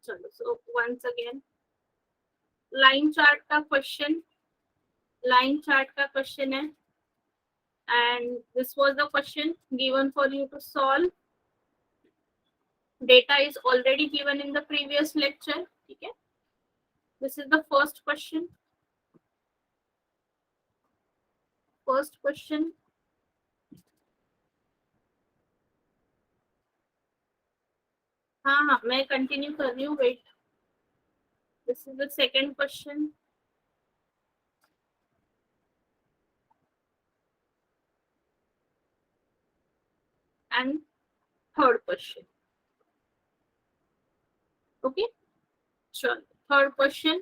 चलो, so once again line chart का question, line chart का क्वेश्चन है, and this was the question given for you to solve. Data is already given in the previous lecture. ठीक है, this is the first question. First question. हाँ, मैं continue कर रही हूँ, wait. This is the second question. And third question. Okay, चलो third question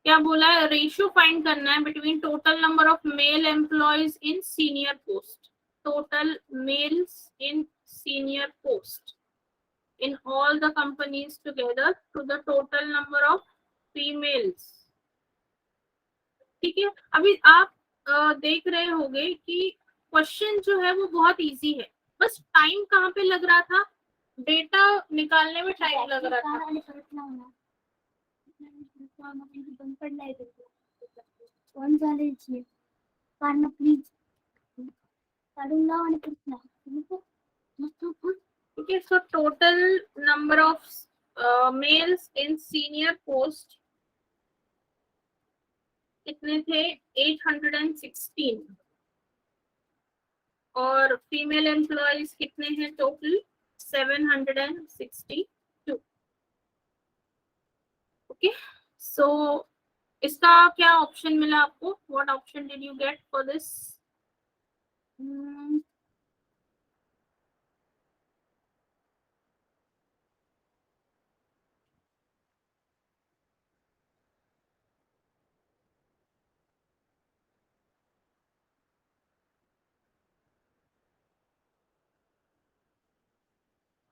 क्या बोला है, रेशियो फाइंड करना है between total number of male employees in senior post, total males in senior post in all the companies together to the total number of females. ठीक है, अभी आप देख रहे होंगे कि क्वेश्चन जो है वो बहुत इजी है, बस टाइम कहाँ पे लग रहा था, डेटा निकालने में टाइम लग रहा था. Okay, so total number of males in senior post कितने थे, 816, और फीमेल एम्प्लॉयज कितने हैं टोटल, 762. ओके, सो इसका क्या ऑप्शन मिला आपको, what option did you get for this?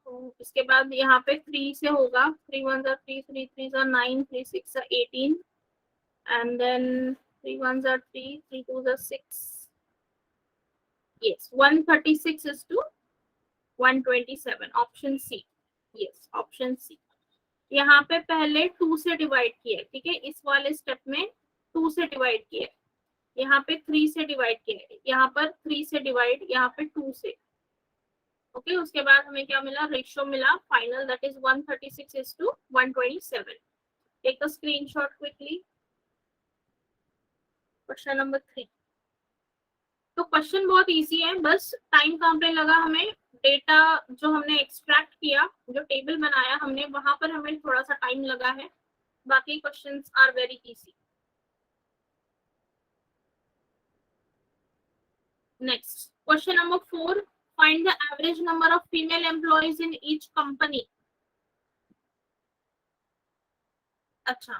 तो इसके बाद यहाँ पे 3 से होगा, 3 1 3, 3 3 9, 3 6 18, and then 3 1 3, 3 2 6. Yes, 136 is to 127. Option C. Yes, option C. यहाँ पे पहले 2 से डिवाइड किया, ठीक है, इस वाले स्टेप में 2 से डिवाइड किया, यहाँ पे 3 से डिवाइड किया, यहाँ पर 3 से डिवाइड, यहाँ पे 2 से. ओके, उसके बाद हमें क्या मिला, रेशियो मिला final, that is 136 is to 127. Take a screenshot quickly. Question number 3. तो क्वेश्चन बहुत इजी है, बस टाइम कहाँ पे लगा हमें, डेटा जो हमने एक्सट्रैक्ट किया, जो टेबल बनाया हमने, वहां पर हमें थोड़ा सा टाइम लगा है, बाकी questions are very easy. Next question number 4. Find the average number of female employees in each company. अच्छा,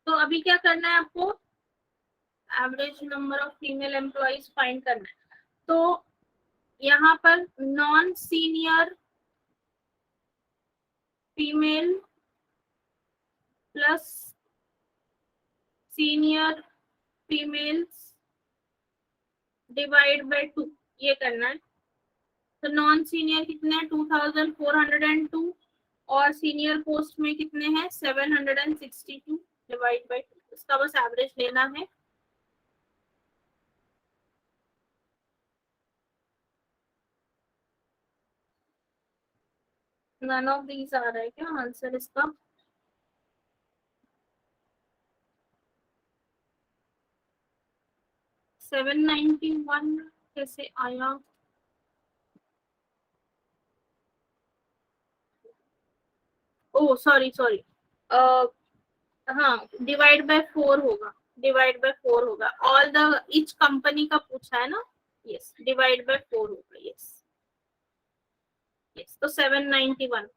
तो अभी क्या करना है आपको, average number of female employees find करना है. तो यहाँ पर non senior female plus senior females divide by 2, ये करना है. तो नॉन सीनियर कितने हैं, 2402, और सीनियर पोस्ट में कितने हैं, 762 डिवाइड बाय 2. इसका बस एवरेज लेना है. नन ऑफ दीज आ रहा है क्या आंसर इसका? सेवन 791 कैसे आया? ओ सॉरी सॉरी, हाँ, डिवाइड बाय 4 होगा, डिवाइड बाय 4 होगा. ऑल द ईच कंपनी का पूछा है ना. यस, डिवाइड बाय 4 होगा. यस यस, तो 791.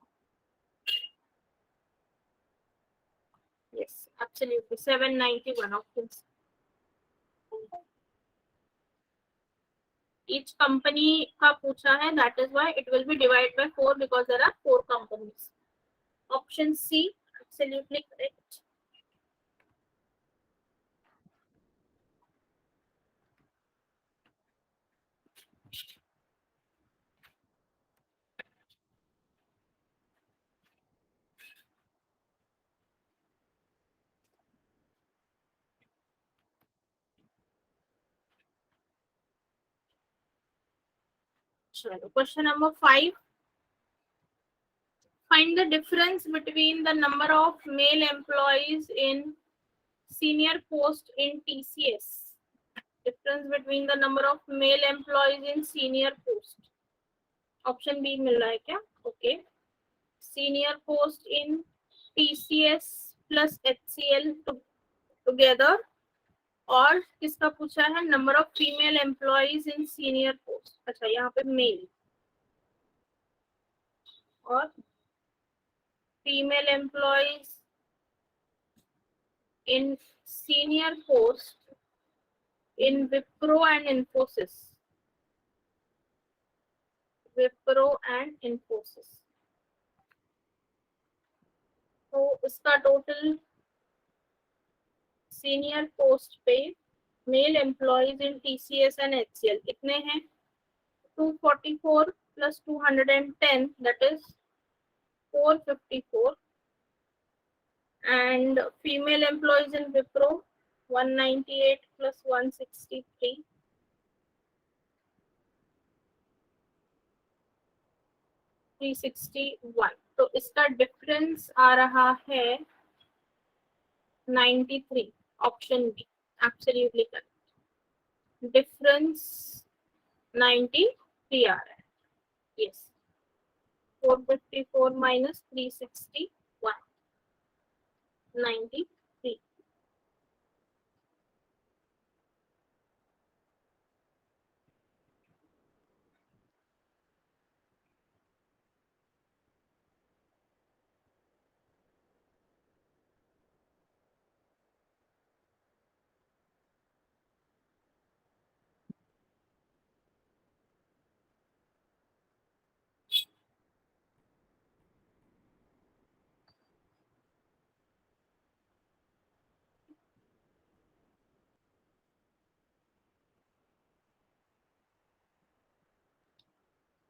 Yes, absolutely 791 options. Each company का पूछा है, that is why it will be divide by 4 because there are 4 companies. Option C absolutely correct. चलो question number 5. Find the difference between the number of male employees in senior post in TCS. Difference between the number of male employees in senior post. Option B मिल रहा है क्या? Okay. Senior post in TCS plus HCL together. और किसका पूछा है? Number of female employees in senior post. अच्छा यहाँ पे मेल और female employees in senior post in Wipro and Infosys. Wipro and Infosys. तो इसका टोटल सीनियर पोस्ट पे male employees in TCS and HCL कितने हैं? 244 plus 210, that is 454. And female employees in Wipro 198 plus 163, 361. तो इसका difference आ रहा है 93. Option be absolutely correct. Difference 93 आ रहा है. यस. 454 minus 361, 93.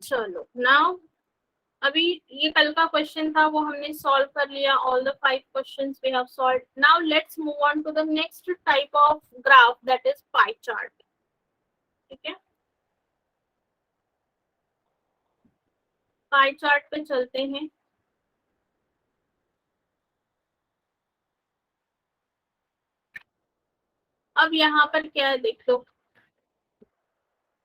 चलो नाउ अभी ये कल का क्वेश्चन था वो हमने सॉल्व कर लिया. All the 5 questions we have solved. Now let's move on to the next type of graph that is pie chart. ठीक है, पाई चार्ट पे चलते हैं. अब यहाँ पर क्या है देख लो.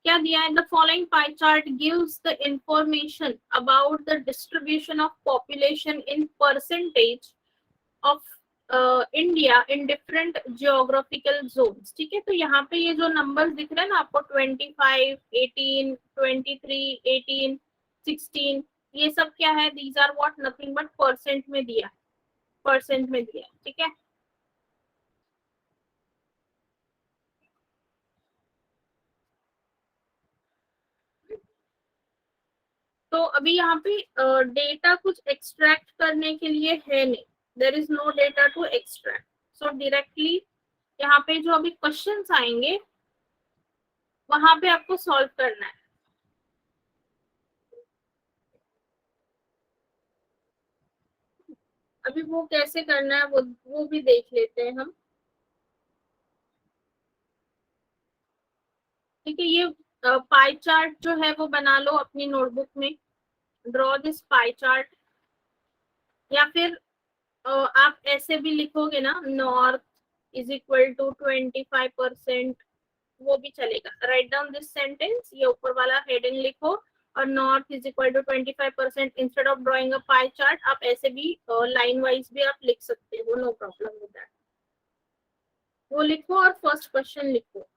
क्या दिया है? The following pie chart gives the information about the distribution of population in percentage of India in different geographical zones. ठीक है, तो यहाँ पे ये जो नंबर्स दिख रहे हैं ना आपको 25, 18, 23, 18, 16, ये सब क्या है? These are what? Nothing but percent में दिया है. परसेंट में दिया है. ठीक है, तो अभी यहाँ पे डेटा कुछ एक्सट्रैक्ट करने के लिए है नहीं. There is no data to extract. So directly यहाँ पे जो अभी क्वेश्चंस आएंगे वहां पे आपको सॉल्व करना है. अभी वो कैसे करना है वो भी देख लेते हैं हम. ठीक है, ये पाई चार्ट जो है वो बना लो अपनी नोटबुक में. Draw this pie chart. या फिर आप ऐसे भी लिखोगे ना, नॉर्थ इज इक्वल टू 25%, वो भी चलेगा. राइट डाउन दिस सेंटेंस, ये ऊपर वाला हेडिंग लिखो और north is equal to 25%. Instead of drawing a pie chart आप ऐसे भी लाइन वाइज भी आप लिख सकते हो. No problem with that. वो लिखो और फर्स्ट क्वेश्चन लिखो.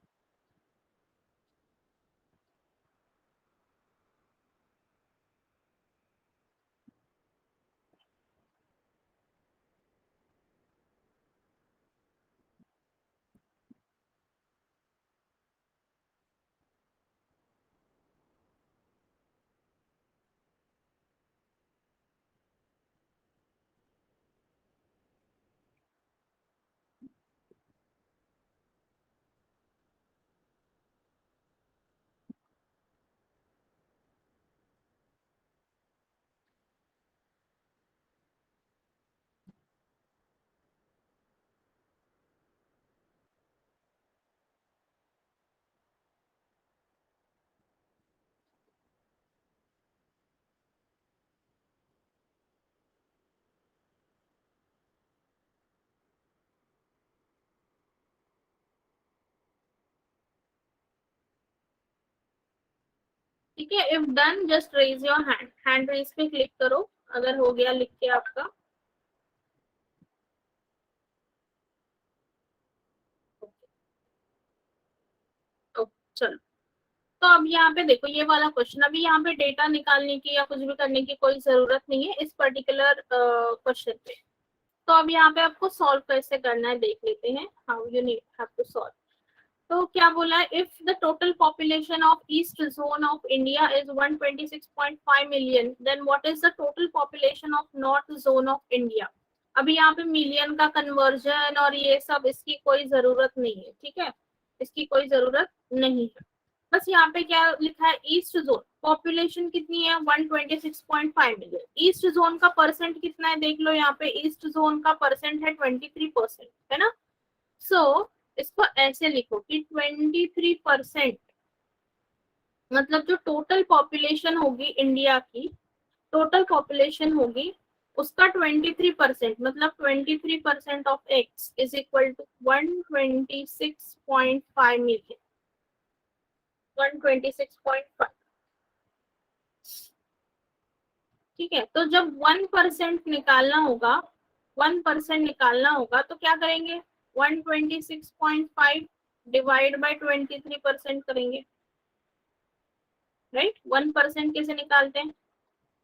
ठीक है, if done just raise your hand, hand raise पे क्लिक करो अगर हो गया लिख के आपका। तो चलो, तो अब यहाँ पे देखो ये वाला क्वेश्चन, अभी यहाँ पे डेटा निकालने की या कुछ भी करने की कोई जरूरत नहीं है इस पर्टिकुलर क्वेश्चन पे। तो अब यहाँ पे आपको सॉल्व कैसे करना है देख लेते हैं, how you need have to solve. तो क्या बोला है, if the total population of east zone of India is 126.5 million, then what is the total population of north zone of India. अभी यहाँ पे मिलियन का कन्वर्जन और ये सब इसकी कोई जरूरत नहीं है, ठीक है, इसकी कोई जरूरत नहीं है। बस यहाँ पे क्या लिखा है, ईस्ट जोन पॉपुलेशन कितनी है 126.5 मिलियन। ईस्ट जोन का परसेंट कितना है देख लो, यहाँ पे ईस्ट जोन का परसेंट है 23%, है ना। सो इसको ऐसे लिखो कि 23% मतलब जो टोटल पॉपुलेशन होगी इंडिया की, टोटल पॉपुलेशन होगी उसका 23% मतलब 23% of x is equal to 126.5 million, 126.5। ठीक है, तो जब 1% निकालना होगा, 1% निकालना होगा तो क्या करेंगे, 126.5 डिवाइड बाई 23% करेंगे, राइट। 1% कैसे निकालते हैं,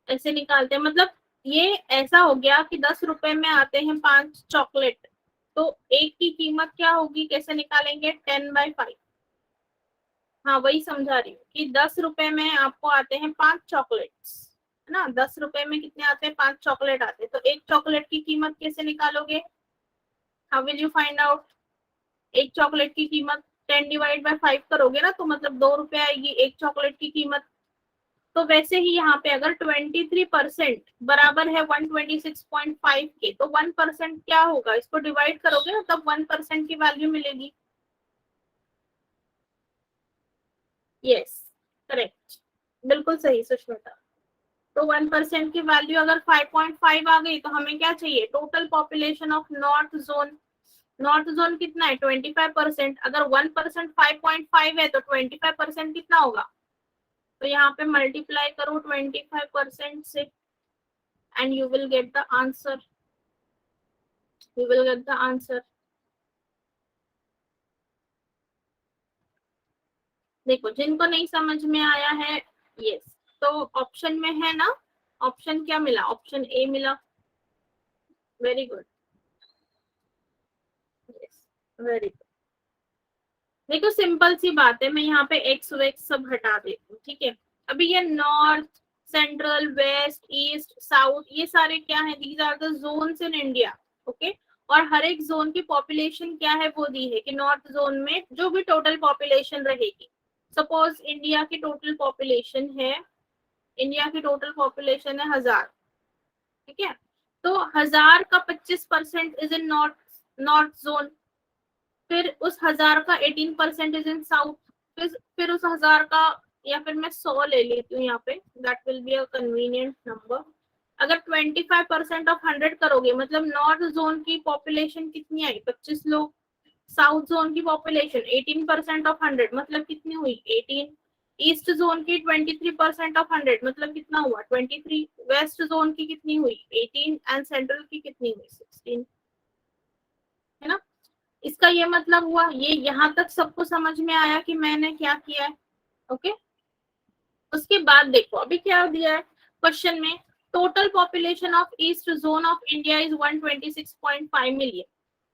ऐसे निकालते हैं, मतलब ये ऐसा हो गया कि 10 रुपए में आते हैं 5 चॉकलेट, तो एक की कीमत क्या होगी, कैसे निकालेंगे, 10/5। हाँ वही समझा रही हूँ कि 10 रुपए में आपको आते हैं 5 चॉकलेट्स, है ना। 10 रुपए में कितने आते हैं, 5 चॉकलेट आते हैं, तो एक चॉकलेट की कीमत कैसे निकालोगे, how will you find out. एक चॉकलेट की कीमत 10 डिवाइड बाय 5 करोगे ना, तो मतलब 2 रुपए आएगी एक चॉकलेट की कीमत। तो वैसे ही यहाँ पे अगर 23% बराबर है 126.5 के, तो 1% क्या होगा, इसको डिवाइड करोगे ना तब 1% की वैल्यू मिलेगी। यस, करेक्ट, बिल्कुल सही सुष्मिता। तो 1% की वैल्यू अगर 5.5 आ गई तो हमें क्या चाहिए, total population of north zone. North zone कितना है 25%, अगर 1% 5.5 है तो 25% कितना होगा, तो यहाँ पे मल्टीप्लाई करो 25% से and you will get the answer, you will get the answer. देखो जिनको नहीं समझ में आया है, यस, तो ऑप्शन में है ना, ऑप्शन क्या मिला, ऑप्शन ए मिला, very good, yes, very good. देखो सिंपल सी बात है, मैं यहाँ पे एक्स वेक्स सब हटा देती हूँ, ठीक है। अभी ये north, central, west, east, south, ये सारे क्या है, these are the zones in India, okay. और हर एक जोन की पॉपुलेशन क्या है वो दी है कि नॉर्थ जोन में जो भी टोटल पॉपुलेशन रहेगी, सपोज इंडिया की टोटल पॉपुलेशन है, इंडिया की टोटल पॉपुलेशन है 1000, ठीक है। तो 1000 का 25% is in north, north zone. फिर उस 1000 का 18% इज इन साउथ। फिर उस 1000 का, या फिर मैं 100 ले लेती हूँ यहाँ पे, that will be a convenient number. अगर 25% ऑफ 100 करोगे मतलब नॉर्थ जोन की पॉपुलेशन कितनी आई, 25 लोग। साउथ जोन की पॉपुलेशन 18% ऑफ 100 मतलब कितनी हुई, 18। ईस्ट जोन की 23% ऑफ 100 मतलब कितना हुआ, 23। वेस्ट जोन की कितनी हुई, 18 एंड सेंट्रल की कितनी हुई, 16, है ना। इसका ये मतलब हुआ, ये यहाँ तक सबको समझ में आया कि मैंने क्या किया है, ओके। उसके बाद देखो अभी क्या दिया है क्वेश्चन में, total population of east zone of India is 126.5 million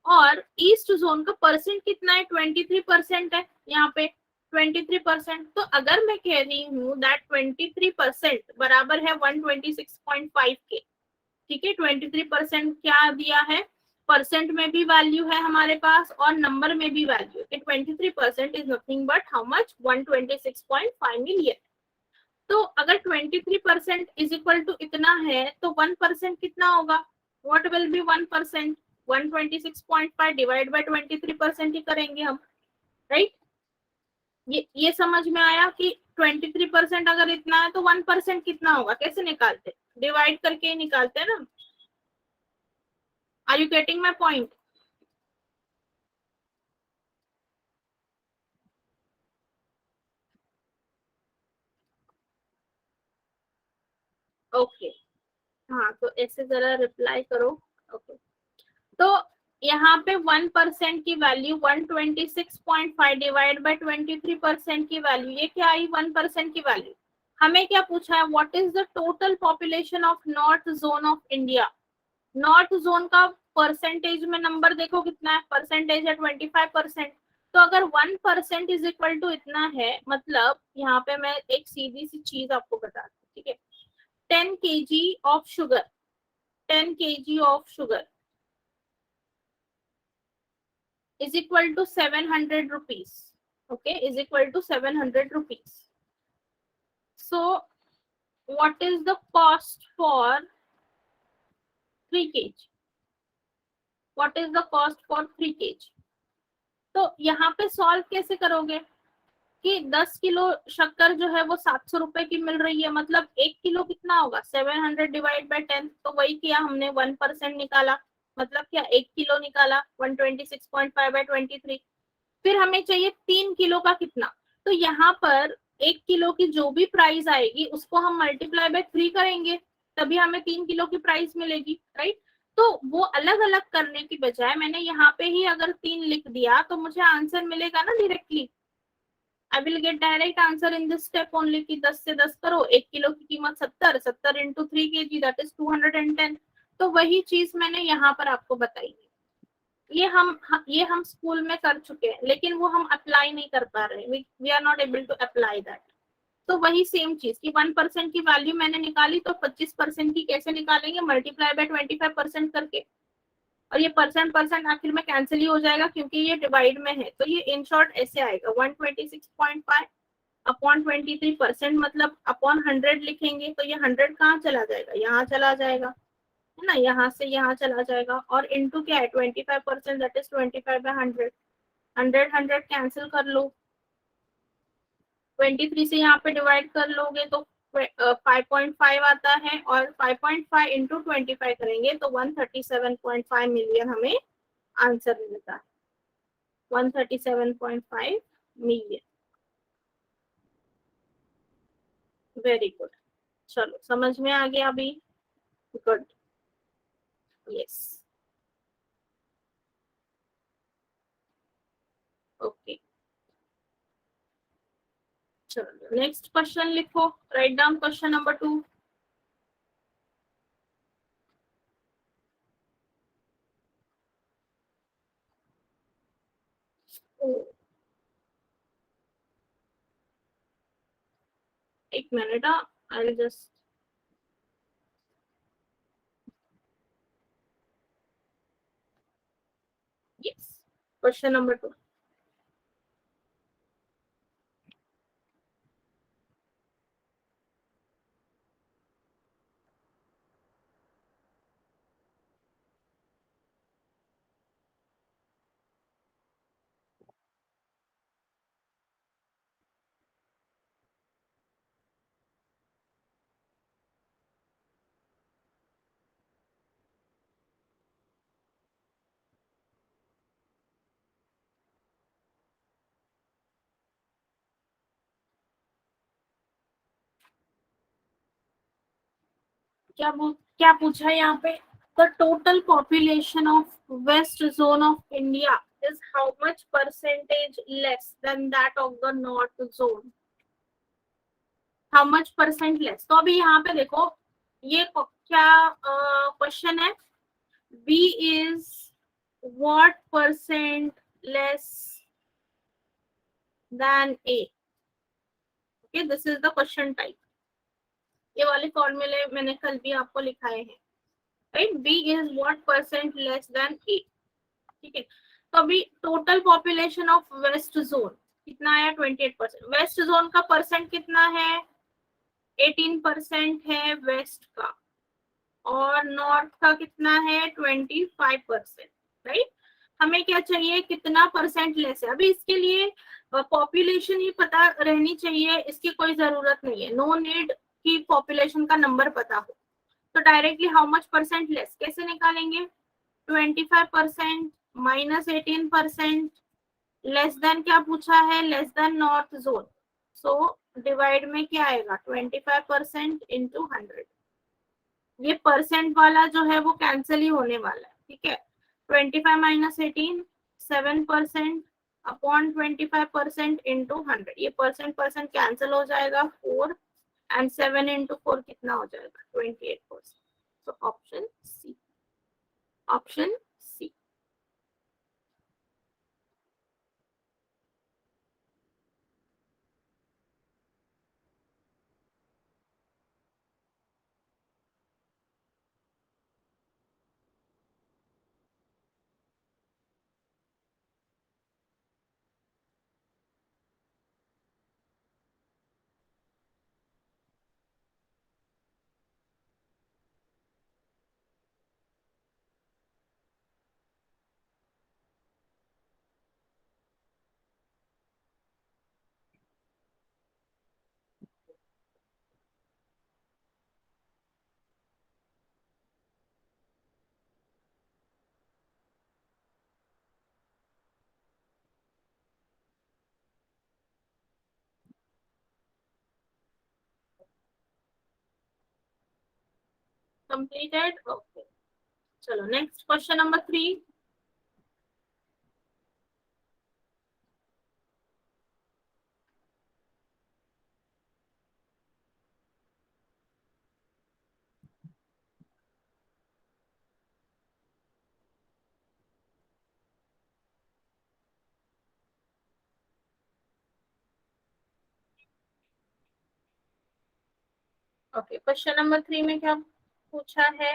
और ईस्ट जोन का परसेंट कितना है, 23% है यहाँ पे, 23%। तो अगर मैं कह रही हूँ दैट 23% बराबर है 126.5 के, ठीक है। 23% क्या दिया है, परसेंट में भी वैल्यू है हमारे पास और नंबर में भी वैल्यू है। 23% is nothing but how much, 126.5 million. तो अगर 23% इज इक्वल टू इतना है तो 1% कितना होगा, what will be 1%, 126.5 divide by 23% ही करेंगे हम, राइट। ये समझ में आया कि 23% अगर इतना है तो 1% कितना होगा, कैसे निकालते, डिवाइड करके ही निकालते हैं ना। Are you getting my point. Okay, हाँ तो ऐसे जरा रिप्लाई करो। ओके, तो यहाँ पे 1% की वैल्यू 126.5 डिवाइड बाय 23% की वैल्यू, ये क्या आई 1% की वैल्यू। हमें क्या पूछा है, what is the total population of north zone of India. North zone का परसेंटेज में नंबर देखो कितना है, परसेंटेज है 25%। तो अगर 1% इज इक्वल टू इतना है, मतलब यहाँ पे मैं एक सीधी सी चीज आपको बता दूं, ठीक है। 10 kg of sugar, 10 kg of sugar is equal to 700 rupees. Okay, is equal to 700 rupees. So what is the cost for 3 kg? What is the cost for 3 kg? तो यहाँ पे सॉल्व कैसे करोगे कि 10 किलो शक्कर जो है वो 700 रुपए की मिल रही है, मतलब 1 किलो कितना होगा 700 डिवाइड बाय 10। तो वही किया हमने, 1% निकाला, मतलब क्या 1 किलो निकाला 126.5 बाय 23। फिर हमें चाहिए 3 किलो का कितना, तो यहाँ पर 1 किलो की जो भी प्राइस आएगी उसको हम मल्टीप्लाई बाय 3 करेंगे, तभी हमें 3 किलो की प्राइस मिलेगी, राइट। तो वो अलग अलग करने की बजाय मैंने यहाँ पे ही अगर 3 लिख दिया तो मुझे आंसर मिलेगा ना directly. I will get direct answer in this step only कि 10 से 10 करो, 1 किलो की कीमत 70, 70 इंटू 3 kg दैट इज 210। तो वही चीज मैंने यहाँ पर आपको बताई। ये हम स्कूल में कर चुके हैं, लेकिन वो हम अप्लाई नहीं कर पा रहे, we are not able to apply that. तो वही सेम चीज कि 1% की वैल्यू मैंने निकाली, तो 25% की कैसे निकालेंगे, मल्टीप्लाई बाय 25% करके। और ये परसेंट परसेंट आखिर में कैंसिल ही हो जाएगा क्योंकि ये डिवाइड में है, तो ये इन शॉर्ट ऐसे आएगा 126.5 अपॉन 23%, मतलब अपॉन 100 लिखेंगे तो ये 100 कहाँ चला जाएगा, यहाँ चला जाएगा, है ना, यहाँ से यहाँ चला जाएगा। और इनटू क्या है 25%, दैट इज 25 बाय 100, 100 100 कैंसिल कर लो, 23 से यहाँ पे डिवाइड कर लोगे तो 5.5 आता है, और 5.5 इंटू 25 करेंगे तो 137.5 मिलियन हमें आंसर मिलता है, 137.5 मिलियन। वेरी गुड, चलो समझ में आ गया अभी, गुड, यस, ओके। चलो नेक्स्ट क्वेश्चन लिखो, राइट डाउन क्वेश्चन नंबर 2। एक minute, I just, yes, question number 2। क्या पूछा है यहाँ पे, the total population of west zone of India is how much percentage less than that of the north zone, how much percent less. तो अभी यहाँ पे देखो ये क्या क्वेश्चन है, B is what percent less than A. Okay, this is the question type. ये वाले फॉर्मूले मैंने कल भी आपको लिखाए हैं, right. B is what percent less than A, ठीक है। तो अभी total population of west zone कितना है, 28%। वेस्ट जोन का परसेंट कितना है, 18% है वेस्ट का, और नॉर्थ का कितना है 25%, राइट। हमें क्या चाहिए, कितना परसेंट लेस है। अभी इसके लिए पॉपुलेशन ही पता रहनी चाहिए, इसकी कोई जरूरत नहीं है, नो नीड कि पॉपुलेशन का नंबर पता हो। तो directly how much percent less कैसे निकालेंगे, 25% माइनस 18%, लेस देन क्या पूछा है, less than north zone, so divide में क्या आएगा 25% इंटू 100, ये परसेंट वाला जो है वो कैंसिल ही होने वाला है, ठीक है। 25 माइनस 18, 7% अपॉन 25% इंटू 100, ये परसेंट परसेंट कैंसिल हो जाएगा 4, एंड 7 इंटू 4 कितना हो जाएगा 28%। तो option C, option C. Completed, okay. चलो next question number 3। Okay, question number 3 में क्या पूछा है?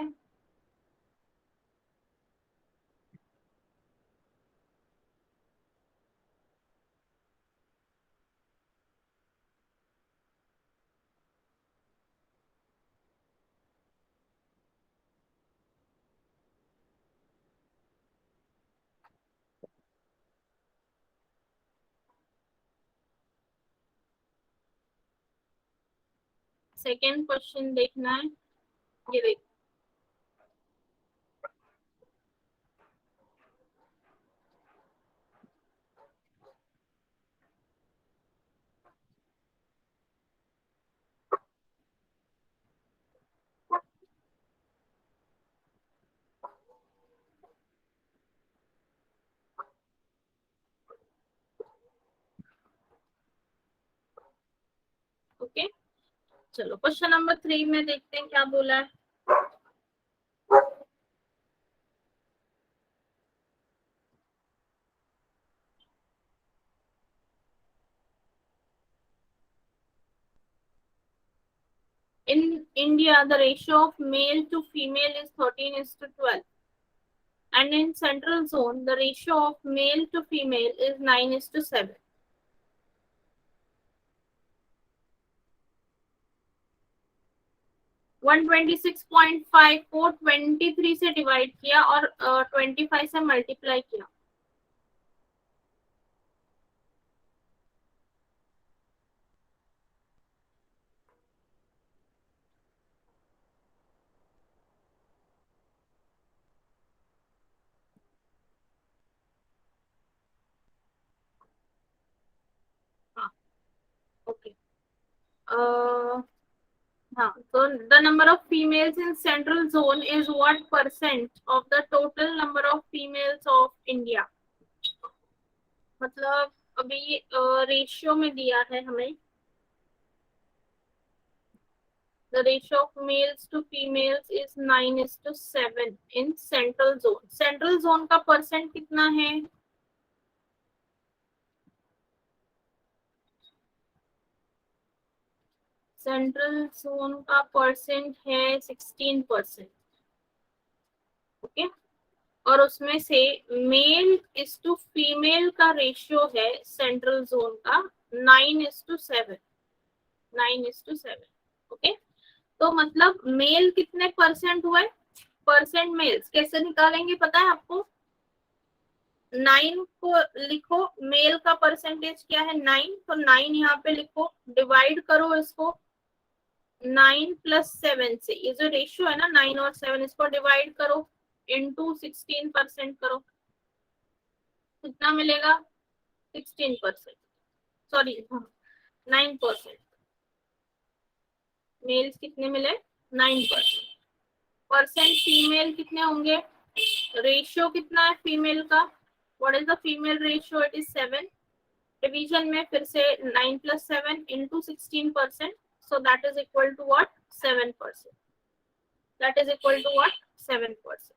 सेकेंड क्वेश्चन देखना है, ये देख। ओके, चलो क्वेश्चन नंबर 3 में देखते हैं क्या बोला है। In India, the ratio of male to female is 13:12, and in Central Zone, the ratio of male to female is 9:7. 126.5 को 23 से डिवाइड किया और 25 से मल्टीप्लाई किया। हाँ, ओके। हाँ, तो the number of females in central zone is what percent of the total number of females of India? मतलब अभी रेशियो में दिया है हमें, the ratio of males to females is 9:7 in central zone. central zone का percent कितना है? Central zone का परसेंट है 16%, ओके। और उसमें से मेल इज टू फीमेल का रेशियो है सेंट्रल जोन का 9:7, 9:7, ओके। तो मतलब मेल कितने परसेंट हुए? परसेंट मेल्स कैसे निकालेंगे पता है आपको? 9 को लिखो, मेल का परसेंटेज क्या है 9, तो 9 यहाँ पे लिखो, डिवाइड करो इसको 9 प्लस 7 से, ये जो रेशियो है ना 9 और 7, इसको डिवाइड करो इनटू 16% करो, कितना मिलेगा? 16%, सॉरी 9%। मेल्स कितने मिले? 9%। परसेंट फीमेल कितने होंगे, रेशियो कितना है फीमेल का, what is the female ratio, it is 7, division में फिर से 9 + 7 into 16%, so that is equal to what, 7%, that is equal to what, 7%.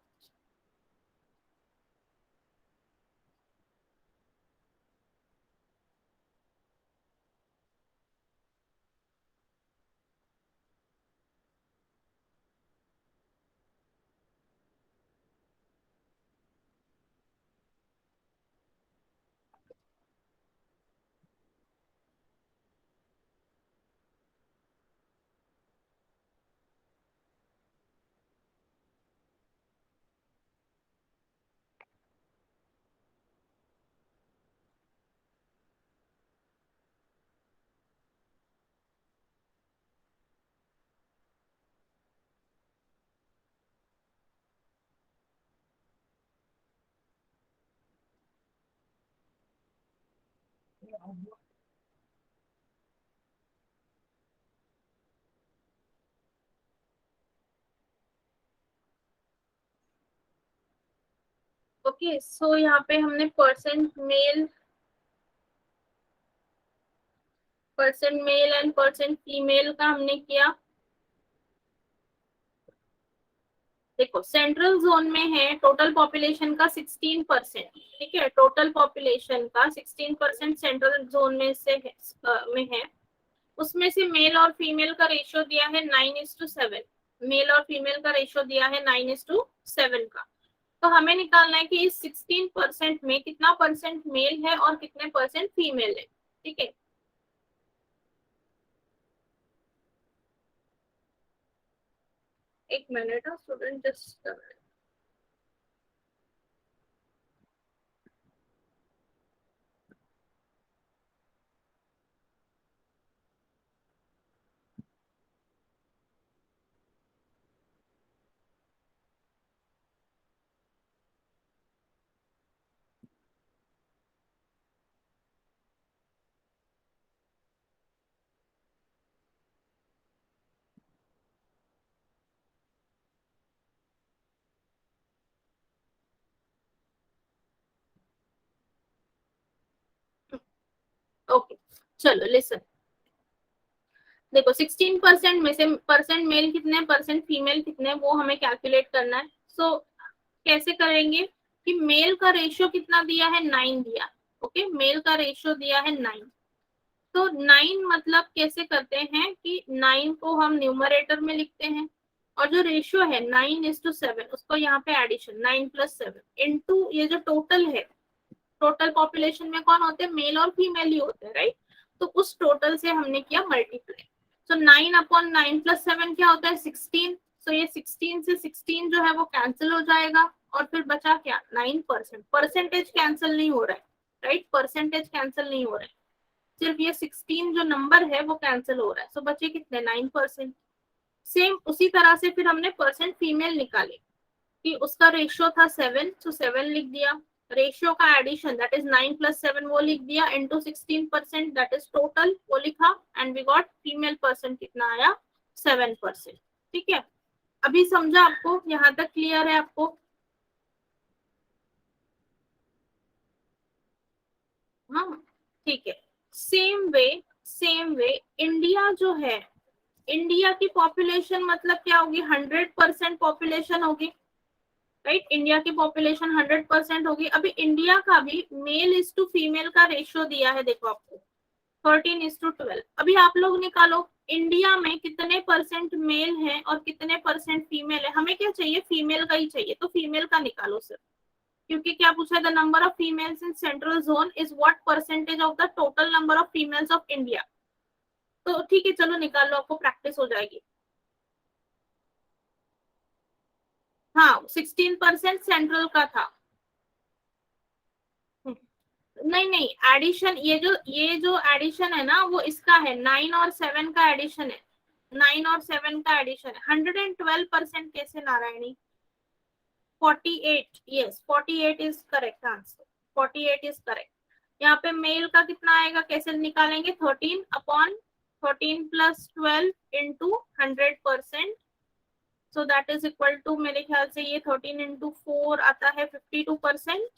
Okay, so यहाँ पे हमने percent male and percent female का हमने किया. देखो सेंट्रल जोन में है टोटल पॉपुलेशन का 16%, ठीक है, टोटल पॉपुलेशन का 16% सेंट्रल जोन में से है. उसमें से मेल और फीमेल का रेशियो दिया है 9:7, मेल और फीमेल का रेशियो दिया है 9:7 का. तो हमें निकालना है कि इस 16% में कितना परसेंट मेल है और कितने परसेंट फीमेल है. ठीक है, एक मिनट स्टूडेंट जस्ट. ओके, चलो लिसन. देखो 16% में से परसेंट मेल कितने, परसेंट फीमेल कितने, वो हमें कैलकुलेट करना है. सो कैसे करेंगे कि मेल का रेशियो कितना दिया है, 9 दिया. ओके, मेल का रेशियो दिया है 9. तो 9 मतलब कैसे करते हैं कि 9 को हम न्यूमरेटर में लिखते हैं और जो रेशियो है 9:7 उसको यहाँ पे एडिशन 9 + 7 इनटू ये जो टोटल है, टोटल पॉपुलेशन में कौन होते हैं, मेल और फीमेल ही होते हैं, राइट. तो उस टोटल से हमने किया मल्टीप्लाई. सो 9/9 + 7 क्या होता है, 16. सो ये 16 से 16 जो है वो कैंसिल हो जाएगा और फिर बचा क्या, 9%. परसेंटेज कैंसिल नहीं हो रहा है, राइट, परसेंटेज कैंसिल नहीं हो रहा है, सिर्फ ये 16 जो नंबर है वो कैंसिल हो रहा है. सो बचे कितने, 9%. सेम उसी तरह से फिर हमने परसेंट फीमेल निकाले कि उसका रेशियो था 7, तो 7 लिख दिया. रेशियो का एडिशन दैट इज 9 + 7 वो लिख दिया इंटू 16% दैट इज टोटल वो लिखा and we got female percent कितना आया, 7%. ठीक है, अभी समझा आपको, यहाँ तक क्लियर है आपको. हाँ ठीक है. सेम वे इंडिया जो है, इंडिया की पॉपुलेशन मतलब क्या होगी, 100% पॉपुलेशन होगी, राइट. इंडिया की पॉपुलेशन 100% होगी. अभी इंडिया का भी मेल इज टू फीमेल का रेशियो दिया है, देखो आपको 13:12. अभी आप लोग निकालो इंडिया में कितने परसेंट मेल है और कितने परसेंट फीमेल है. हमें क्या चाहिए, फीमेल का ही चाहिए, तो फीमेल का निकालो सिर्फ, क्योंकि क्या पूछा है, the number of females in central zone is what percentage of the total number of females of India. तो ठीक है, चलो निकाल लो, आपको प्रैक्टिस हो जाएगी. हाँ 16% सेंट्रल का था. नहीं नहीं, एडिशन ये जो एडिशन है ना वो इसका है, 9 और 7 का एडिशन है, 9 और 7 का एडिशन है. 112% कैसे Narayani, 48, yes 48 is correct answer, 48 is correct. यहाँ पे मेल का कितना आएगा, कैसे निकालेंगे, 13/13 + 12 into 100%. So that is equal to, मेरे ख्याल से ये 13 इंटू 4 आता है 52%,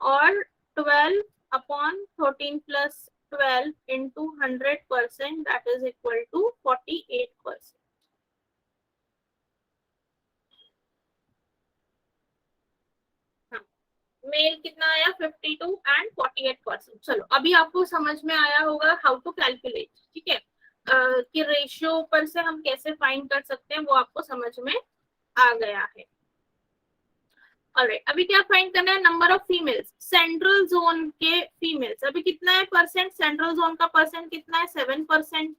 और 12 upon 13 plus 12 into 100%, that is equal to 48%। Male कितना आया 52 एंड 48%। चलो अभी आपको समझ में आया होगा हाउ टू कैलकुलेट, ठीक है, कि रेशियो पर से हम कैसे फाइंड कर सकते हैं, वो आपको समझ में आ गया है। ऑलराइट, अभी क्या फाइंड करना है, number of females central zone के फीमेल्स अभी कितना है परसेंट, सेंट्रल जोन का परसेंट कितना है 7%।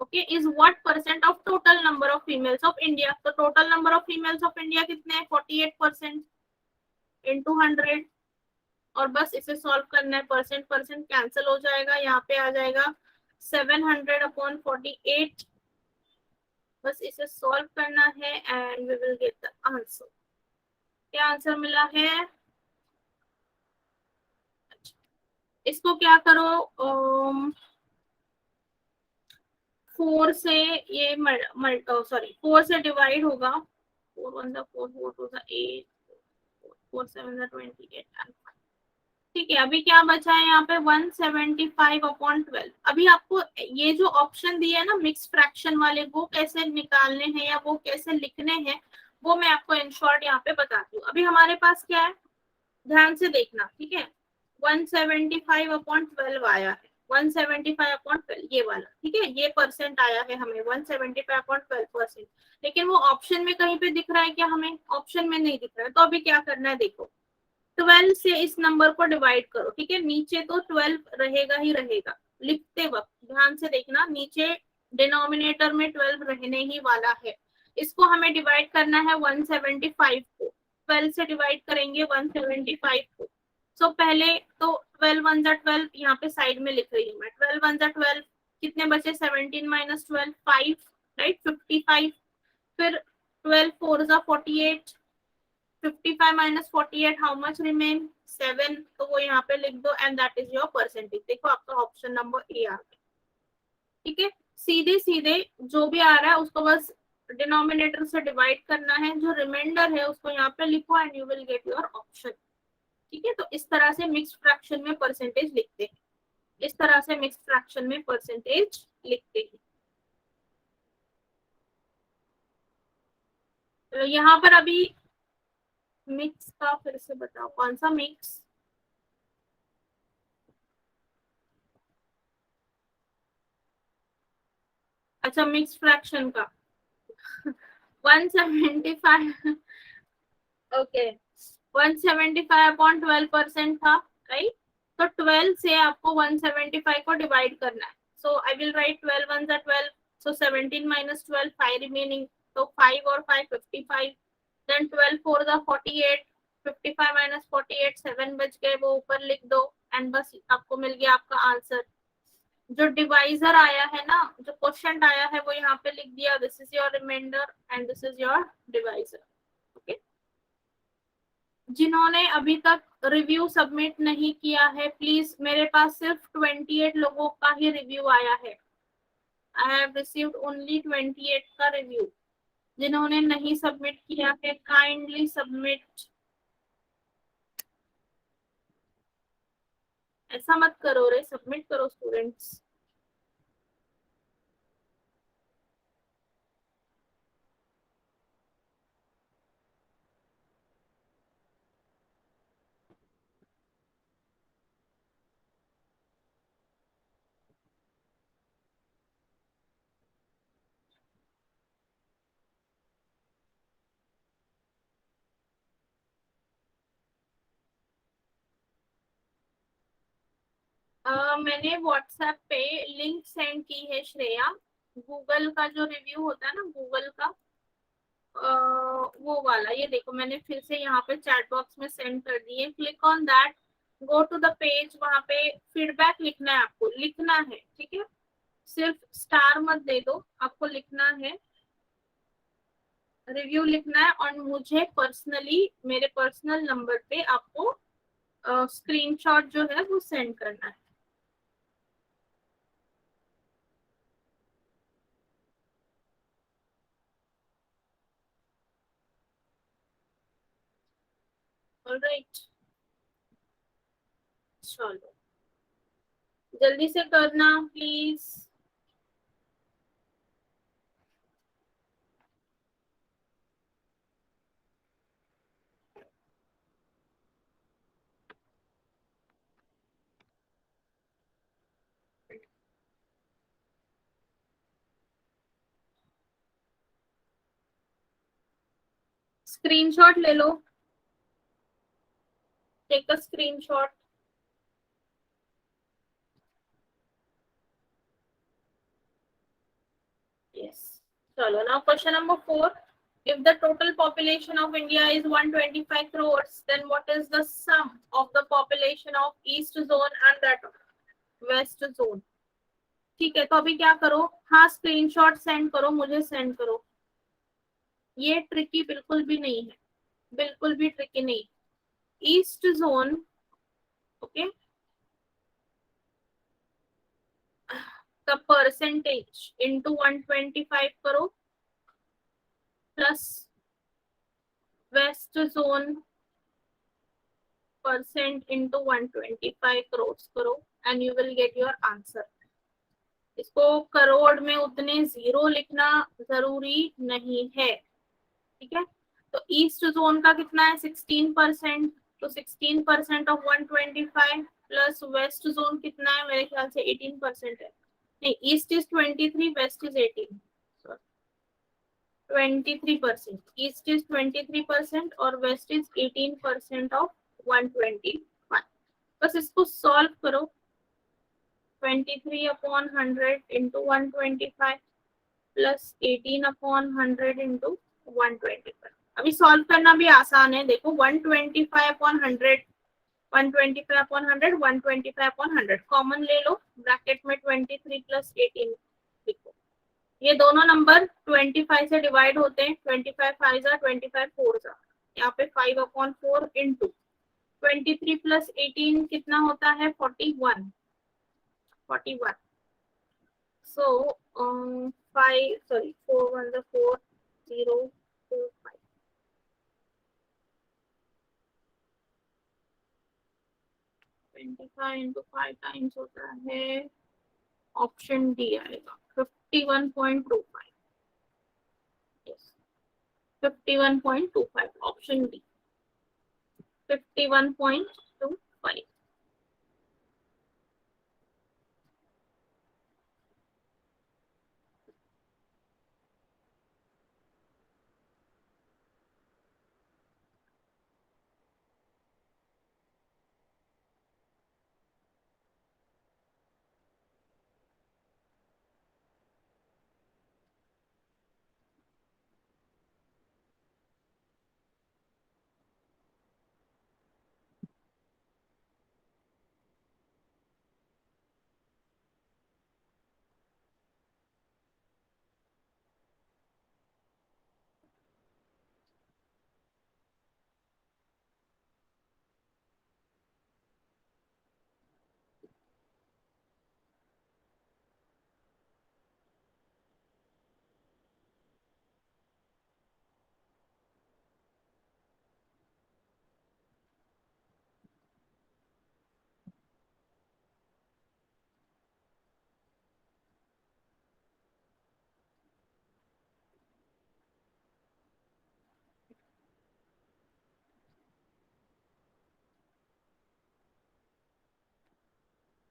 Okay, is what percent of total number of females of India, तो total number of females of India कितने हैं 48% इंटू 100, और बस इसे सॉल्व करना है, परसेंट परसेंट कैंसिल हो जाएगा, यहाँ पे आ जाएगा 700 अपॉन 48, बस इसे सॉल्व करना है and we will get the answer. क्या आंसर मिला है, इसको क्या करो, 4 से ये सॉरी 4 से डिवाइड होगा, 4 1 4 4 2 8 4 7 28, ठीक है। अभी क्या बचा है यहाँ पे 175 अपॉन 12। अभी आपको ये जो ऑप्शन दिया है ना मिक्स फ्रैक्शन वाले, वो कैसे निकालने हैं या वो कैसे लिखने हैं, वो मैं आपको इन शॉर्ट यहाँ पे बताती हूँ। अभी हमारे पास क्या है, ध्यान से देखना, ठीक है, 175 अपॉन 12 आया है, 175 अपॉन 12 ये वाला, ठीक है, ये परसेंट आया है हमें 175 अपॉन 12%, लेकिन वो ऑप्शन में कहीं पे दिख रहा है क्या, हमें ऑप्शन में नहीं दिख रहा है। तो अभी क्या करना है, देखो 12 से इस नंबर को डिवाइड करो, ठीक है, नीचे तो 12 रहेगा ही रहेगा, लिखते वक्त ध्यान से देखना, नीचे डिनोमिनेटर में 12 रहने ही वाला है, इसको हमें डिवाइड करना है 175 को, 12 से डिवाइड करेंगे 175 को। सो पहले तो 12 वन जा 12, यहाँ पे साइड में लिख रही हूँ मैं, 12 वन जा 12, कितने बचे 17 माइनस 12 5, राइट 55, फिर 12 फोर जा 48, 55 minus 48 how much remain 7, तो वो यहाँ पे लिख दो and that is your percentage. देखो आपका ऑप्शन नंबर ए आ गया, ठीक है, सीधे सीधे जो भी आ रहा है उसको बस डिनोमिनेटर से डिवाइड करना है, जो रिमाइंडर है उसको यहाँ पे लिखो and you will get your option, ठीक है। तो इस तरह से मिक्स फ्रैक्शन में परसेंटेज लिखते हैं, इस तरह से मिक्स फ्रैक्शन में परसेंटेज लिखते हैं। तो यहाँ पर अभी मिक्स का फिर से बताओ, कौन सा मिक्स, अच्छा मिक्स फ्रैक्शन का 175, ओके 175 अपॉन 12% था, राइट, तो 12 से आपको 175 को डिवाइड करना है, सो आई विल राइट 12 वन जा 12, सो 17 माइनस 12 5 रिमेनिंग, तो 5 और 5 55, देन 12 फोर जा 48, 55 माइनस 48 7 बच गए, वो ऊपर लिख दो एंड बस आपको मिल गया आपका आंसर। जो डिवाइजर आया है ना, जो क्वेश्चन आया है वो यहाँ पे लिख दिया, this is your reminder and this is your divisor, okay. जिन्होंने अभी तक रिव्यू सबमिट नहीं किया है प्लीज, मेरे पास सिर्फ 28 लोगों का ही रिव्यू आया है, आई हैव रिसीव्ड ओनली 28 का रिव्यू। जिन्होंने नहीं सबमिट किया है काइंडली सबमिट, ऐसा मत करो रे, सबमिट करो स्टूडेंट्स। मैंने व्हाट्सएप पे लिंक सेंड की है श्रेया, गूगल का जो रिव्यू होता है ना गूगल का, वो वाला, ये देखो मैंने फिर से यहाँ पे चैट बॉक्स में सेंड कर दिए, click on that, go to the page, वहां पे फीडबैक लिखना है, आपको लिखना है, ठीक है, सिर्फ स्टार मत दे दो, आपको लिखना है, रिव्यू लिखना है, और मुझे पर्सनली मेरे पर्सनल नंबर पे आपको स्क्रीनशॉट जो है वो सेंड करना है। ऑलराइट, चलो जल्दी से करना प्लीज। स्क्रीनशॉट ले लो, टेक अ स्क्रीनशॉट। Yes. चलो now question number 4. If the total population of India is 125 crores, then what is the sum of the population of East zone and that of West zone? ठीक है, तो अभी क्या करो, हाँ screenshot send करो, मुझे सेंड करो। ये ट्रिकी बिल्कुल भी नहीं है, बिल्कुल भी ट्रिकी नहीं। ईस्ट जोन, ओके, का परसेंटेज इंटू 125 करो, plus west zone percent into 125 crores करो, and you will get your answer. इसको करोड़ में उतने जीरो लिखना जरूरी नहीं है, ठीक है। तो ईस्ट जोन का कितना है 16%, तो 16% ऑफ 125 प्लस वेस्ट जोन कितना है, मेरे ख्याल से 18% है। नहीं, east is 23, west is 18, 23%। East is 23% और वेस्ट इज 18% ऑफ 125। बस इसको सॉल्व करो, 23/100 इंटू 125 प्लस 18/100 इंटू 125। अभी सॉल्व करना भी आसान है, देखो 125/100, 125/100, 125/100 कॉमन ले लो, ब्रैकेट में 23 प्लस 18 लिखो। ये दोनों नंबर 25 से डिवाइड होते हैं, 25 5 जा 25 4 जा, यहाँ पे 5/4 इंटू 23 प्लस 18 कितना होता है 41, 41। So 5, sorry, 4 1 the 4 0 2 5। 25 into 5 times होता है, ऑप्शन डी आएगा 51.25। Yes, 51.25, option D 51.25।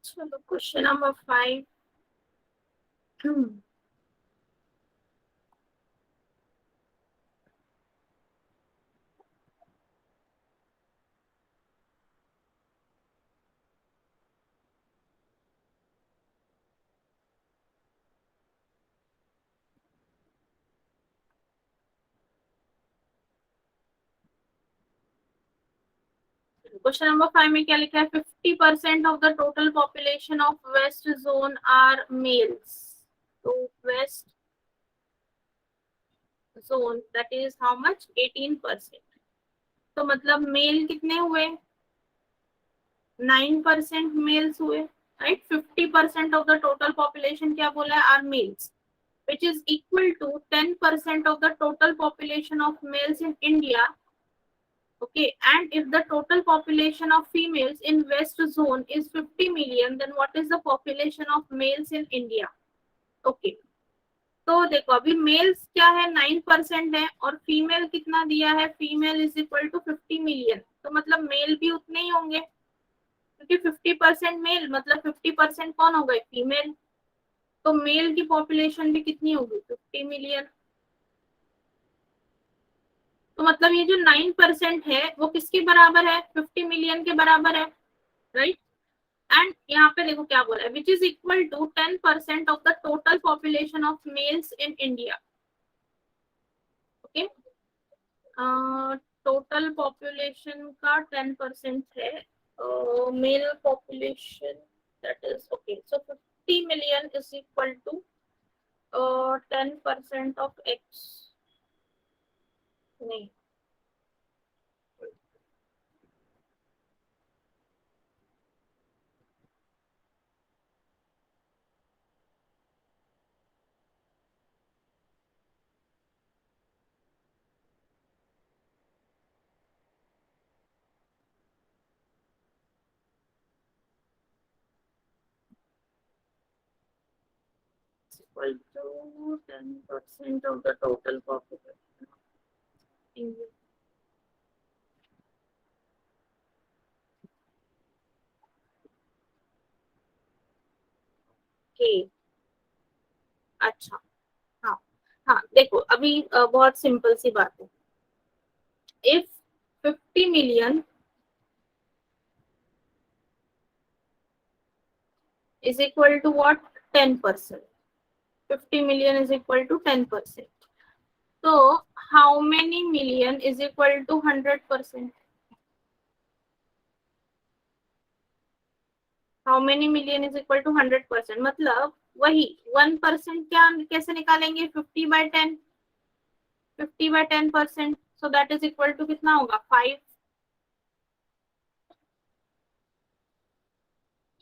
चलो क्वेश्चन नंबर 5। क्वेश्चन नंबर 5 में क्या लिखा है, 50% of the total population of west zone are males. तो west zone that is how much 18%। तो मतलब मेल कितने हुए, 9% मेल्स हुए, right. 50% of the total population क्या बोला है, are males, which is equal to 10% of the total population of males in India Okay, and if the total population of females in west zone is 50 million, then what is the population of males in India? Okay, तो देखो अभी mails क्या है 9% है और female कितना दिया है, female is equal to 50 million, तो मतलब मेल भी उतने ही होंगे क्योंकि 50% मेल मतलब 50% कौन हो गए, फीमेल। तो मेल की पॉपुलेशन भी कितनी होगी, 50 मिलियन। तो मतलब ये जो 9% है वो किसके बराबर है, 50 मिलियन के बराबर है, राइट। एंड यहाँ पे देखो क्या बोला है, which is equal to 10% of the total population of males in India. Okay, total population का 10% है male population, that is okay, so 50 million is equal to 10% of x, नहीं, equal to 10% of the total population of India. Okay. अच्छा, हाँ, हाँ देखो अभी बहुत simple सी बात है, if 50 million is equal to what, 10%, 50 million is equal to 10%, so how many million is equal to 100%, how many million is equal to 100%, मतलब वही 1% क्या कैसे निकालेंगे, 50/10, 50/10%, so that is equal to कितना होगा, 5।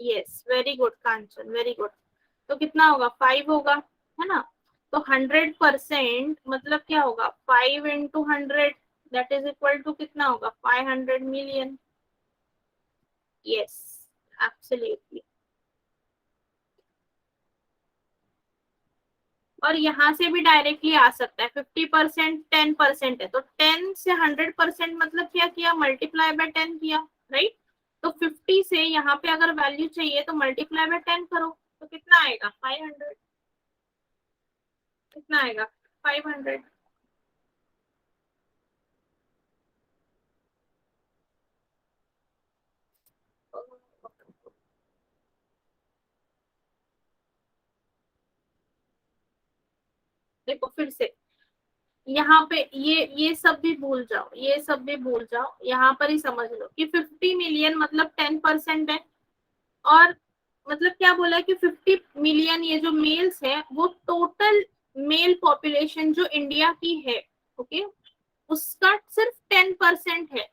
यस, वेरी गुड कांचन, very good. तो कितना होगा, 5 होगा, है ना। तो 100% मतलब क्या होगा, 5 into 100, that is equal to कितना होगा, 500 मिलियन। Yes, absolutely. और यहाँ से भी डायरेक्टली आ सकता है, 50% 10% है तो 10 से 100% मतलब क्या किया, मल्टीप्लाई बाय 10 किया, राइट। तो 50 से यहाँ पे अगर वैल्यू चाहिए तो मल्टीप्लाई बाय 10 करो, तो कितना आएगा, 500, कितना आएगा, 500। देखो फिर से यहाँ पे ये सब भी भूल जाओ, ये सब भी भूल जाओ, यहाँ पर ही समझ लो कि 50 मिलियन मतलब 10% है। और मतलब क्या बोला है कि 50 मिलियन ये जो मेल्स है वो टोटल मेल पॉपुलेशन जो इंडिया की है, ओके, उसका सिर्फ 10% है।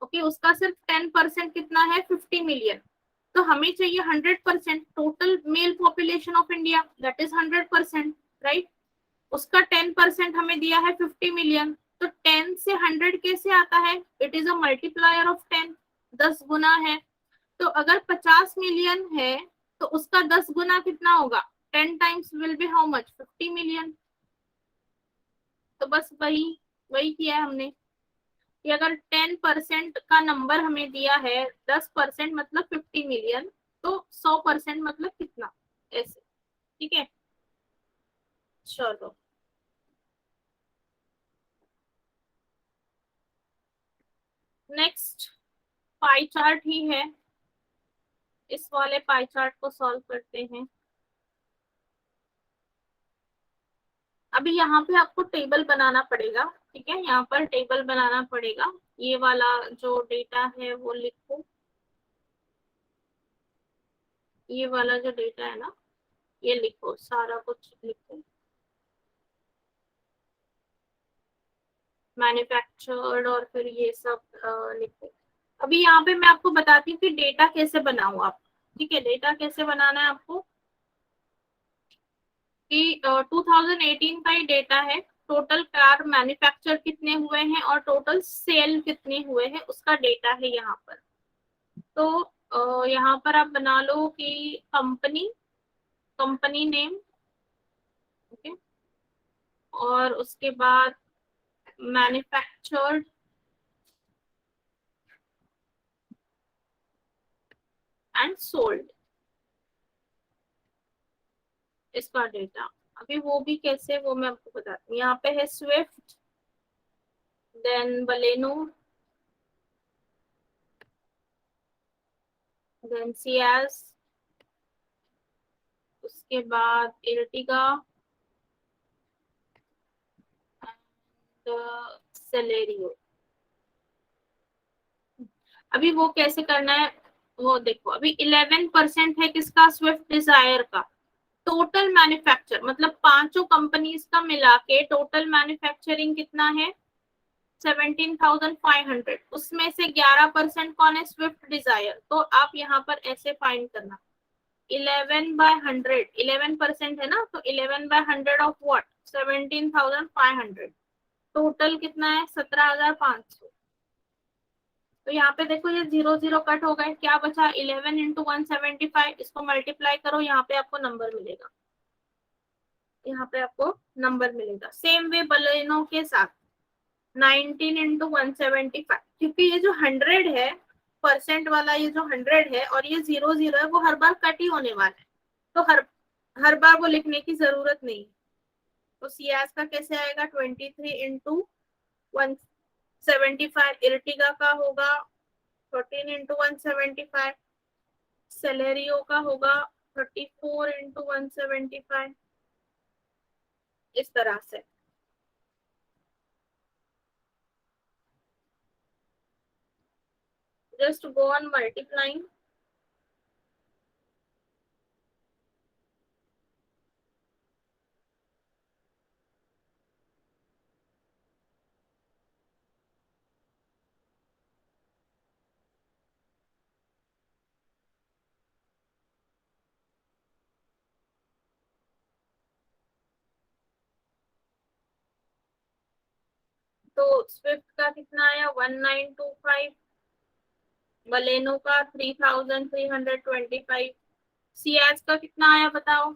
ओके, उसका सिर्फ 10% कितना है, 50 मिलियन। तो हमें चाहिए 100% total mail population of India, that is 100%, right. उसका 10% हमें दिया है 50 मिलियन, तो 10 से 100 कैसे आता है, it is a multiplier of 10, 10 गुना है। तो अगर 50 मिलियन है तो उसका 10 गुना कितना होगा, 10 times will be how much, 50 million. तो बस वही वही किया है हमने कि अगर 10% का नंबर हमें दिया है, 10% मतलब 50 मिलियन, तो 100% मतलब कितना, ऐसे, ठीक है। चलो नेक्स्ट पाई चार्ट ही है, इस वाले पाई चार्ट को सॉल्व करते हैं। अभी यहाँ पे आपको टेबल बनाना पड़ेगा, ठीक है, यहाँ पर टेबल बनाना पड़ेगा। ये वाला जो डेटा है वो लिखो, ये वाला जो डेटा है ना ये लिखो, सारा कुछ लिखो, मैन्युफैक्चर्ड और फिर ये सब लिखो। अभी यहाँ पे मैं आपको बताती हूँ कि डेटा कैसे बनाऊं आप, ठीक है, डेटा कैसे बनाना है आपको, कि 2018 का ही डेटा है, टोटल कार मैन्युफैक्चर कितने हुए हैं और टोटल सेल कितने हुए हैं उसका डेटा है यहाँ पर। तो यहाँ पर आप बना लो कि कंपनी, कंपनी नेम, ओके, और उसके बाद मैन्युफैक्चर्ड एंड सोल्ड, इसका डेटा। अभी वो भी कैसे, वो मैं आपको बताती हूँ। यहाँ पे है Swift, then Baleno, then Ciaz, उसके बाद इर्टिगा एंड सेलेरियो। अभी वो कैसे करना है वो देखो। अभी 11% है किसका, स्विफ्ट डिजायर का। टोटल मैन्युफैक्चर मतलब पांचों कंपनीज का मिला के टोटल मैन्युफैक्चरिंग कितना है, 17,500। उसमें से 11% कौन है, स्विफ्ट डिजायर। तो आप यहाँ पर ऐसे फाइंड करना, 11/100, 11% है ना, तो 11/100 ऑफ व्हाट, 17,500। टोटल कितना है, 17,500। तो यहाँ पे देखो ये 0 0 कट हो गए, क्या बचा, 11 × 175। इसको मल्टीप्लाई करो, यहाँ पे आपको नंबर मिलेगा, यहाँ पे आपको नंबर मिलेगा। सेम वे बलेनो के साथ 19 × 175, क्योंकि ये जो 100 है परसेंट वाला, ये जो 100 है और ये 0 0 है, वो हर बार कट ही होने वाला है। तो हर बार वो लिखने की जरूरत नहीं। तो सीएस का कैसे आएगा, 23 × 175। इर्टिगा का होगा 13 × 175। सेलेरियो का होगा 34 × 175। इस तरह से। Just go on multiplying. तो स्विफ्ट का कितना आया, 1925। बलेनो का 3,325। सियाज का कितना आया बताओ,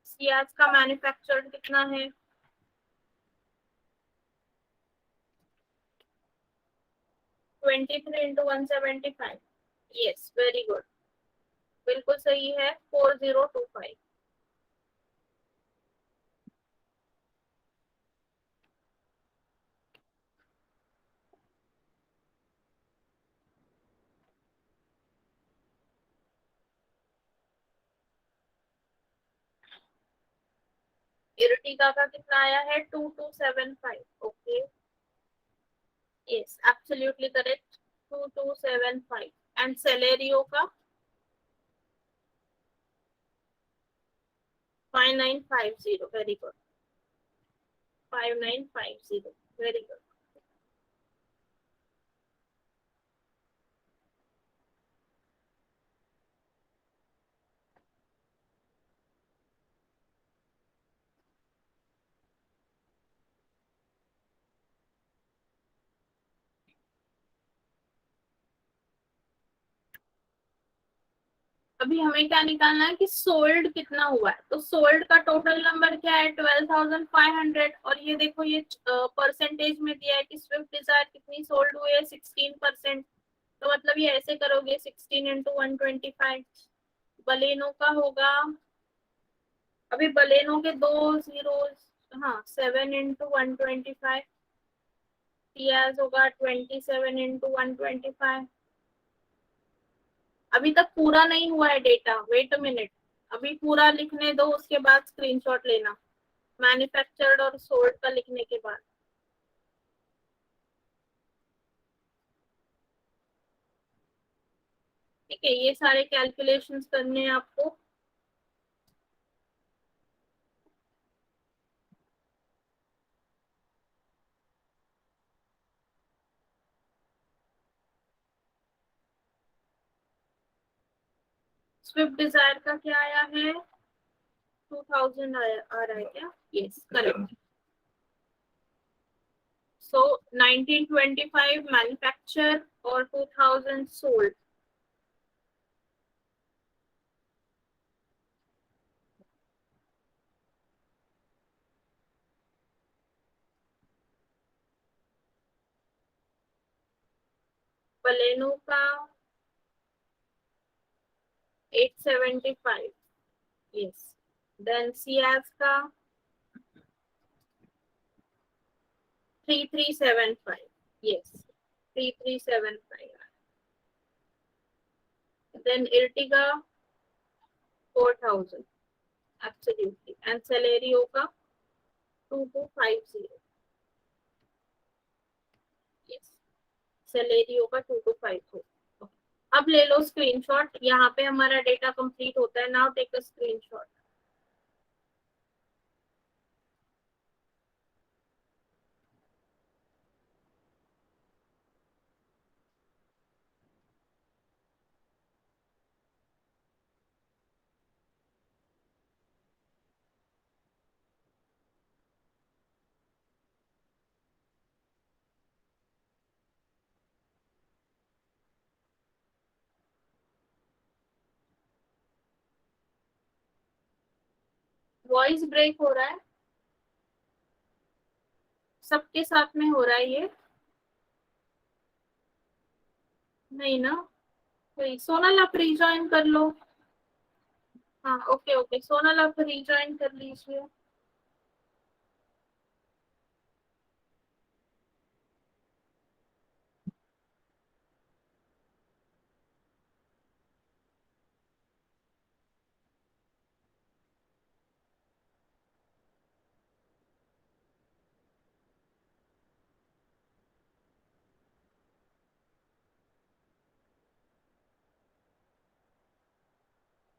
सियाज का मैन्युफैक्चर्ड कितना है, 23 × 175। यस, वेरी गुड, बिल्कुल सही है, 4025। इर्टिगा का कितना आया है, 2275। Okay, yes, absolutely correct, 2275। And Celerio का 5950। Very good, 5950, very good. अभी हमें क्या निकालना है कि सोल्ड कितना हुआ है। तो सोल्ड का टोटल नंबर क्या है, 12,500। और ये देखो ये परसेंटेज में दिया है कि स्विफ्ट डिजायर कितनी सोल्ड हुई है, 16%। तो मतलब ये ऐसे करोगे, 16 × 125। बलेनो का होगा, अभी बलेनो के दो जीरो, हाँ, 7 × 125। सियाज होगा 27 × 125। अभी तक पूरा नहीं हुआ है डेटा, वेट अ मिनट, अभी पूरा लिखने दो, उसके बाद स्क्रीनशॉट लेना, मैन्युफैक्चर्ड और सोल्ड का लिखने के बाद। ठीक है, ये सारे कैलकुलेशंस करने हैं आपको। स्विफ्ट डिजायर का क्या आया है, 2000 आ रहा है क्या? Yes, correct. So 1925 manufacture और 2000 sold. बलेनो का 875. Yes. Then Ciaz का 3375. Yes. 3375. Then Ertiga 4000. Absolutely. And Celerio का 2250. Yes. Celerio का 2250. अब ले लो स्क्रीनशॉट. यहाँ पे हमारा डेटा कंप्लीट होता है. Now take a screenshot. Voice break हो रहा है. सबके साथ में हो रहा है ये? नहीं ना. वही सोनल आप रिज्वाइन कर लो. हाँ, ओके ओके. सोनल आप रिज्वाइन कर लीजिए.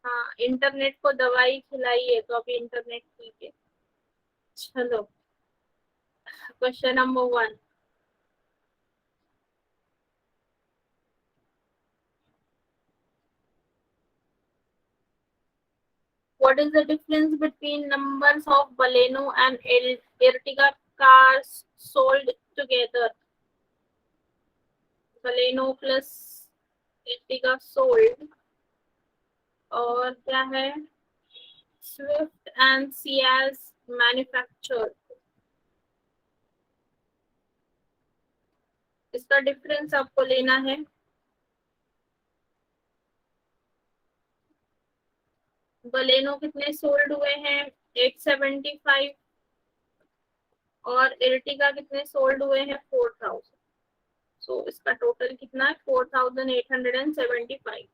हाँ, इंटरनेट को दवाई खिलाई है तो अभी इंटरनेट ठीक है. चलो, question number 1. What is the difference between numbers of Baleno and Ertiga cars sold together? Baleno plus Ertiga sold. और क्या है? Swift and Ciaz manufactured. इसका डिफरेंस आपको लेना है. बलेनो कितने सोल्ड हुए हैं? 875. और इर्टिगा कितने सोल्ड हुए हैं? 4000. सो इसका टोटल कितना है? 4875.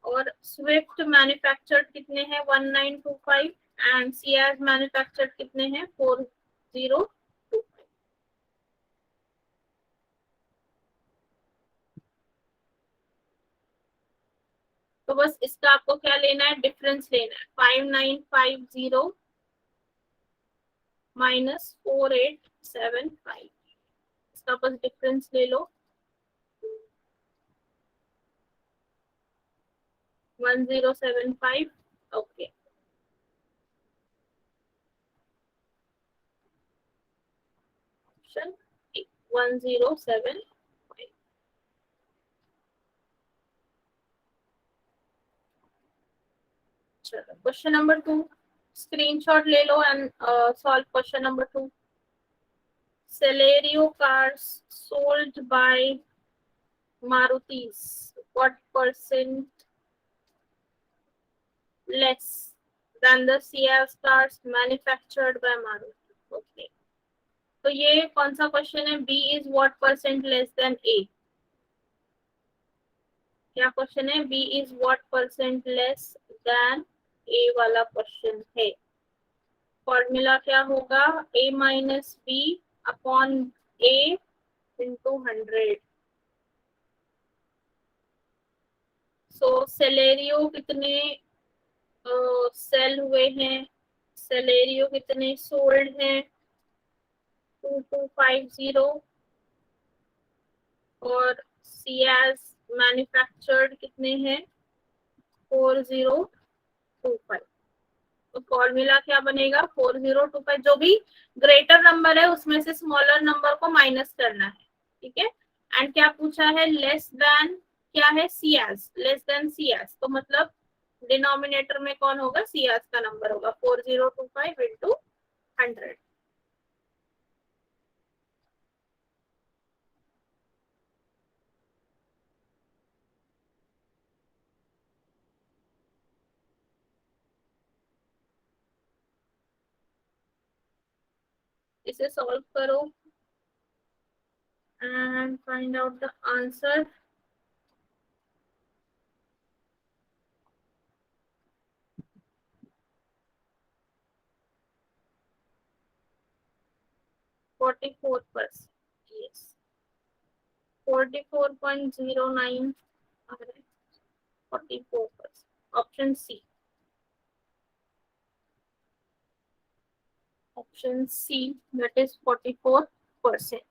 और स्विफ्ट मैन्युफैक्चर्ड कितने हैं? 1925. एंड सियाज मैन्युफैक्चर्ड कितने हैं? 4025. तो बस इसका आपको क्या लेना है? डिफरेंस लेना है. 5950 माइनस 4875. इसका बस डिफरेंस ले लो. 1075. ओके. ऑप्शन 1075. चलो, क्वेश्चन नंबर 2. स्क्रीनशॉट ले लो and solve question number 2. Celerio cars sold by Marutis. What percent less than the Ciaz cars manufactured by Maruti? Okay. तो ये कौन सा क्वेश्चन है? B is what percent less than A? क्या question है? B is what percent less than A वाला question है. Formula क्या होगा? A minus B upon A into 100. So Celerio कितने सेल हुए हैं? सेलेरियो कितने सोल्ड हैं? 2250. और सियाज मैन्युफैक्चर्ड कितने हैं? 4025. तो फॉर्मूला क्या बनेगा, 4025, जो भी ग्रेटर नंबर है उसमें से स्मॉलर नंबर को माइनस करना है, ठीक है। एंड क्या पूछा है, लेस देन क्या है, C S, less than C S, तो मतलब डिनोमिनेटर में कौन होगा, सी एस का नंबर होगा, 4025 इंटू 100। इसे सॉल्व करो and find out the answer. Forty four percent, yes, 44.09, 44%, option C, option C, that is 44%.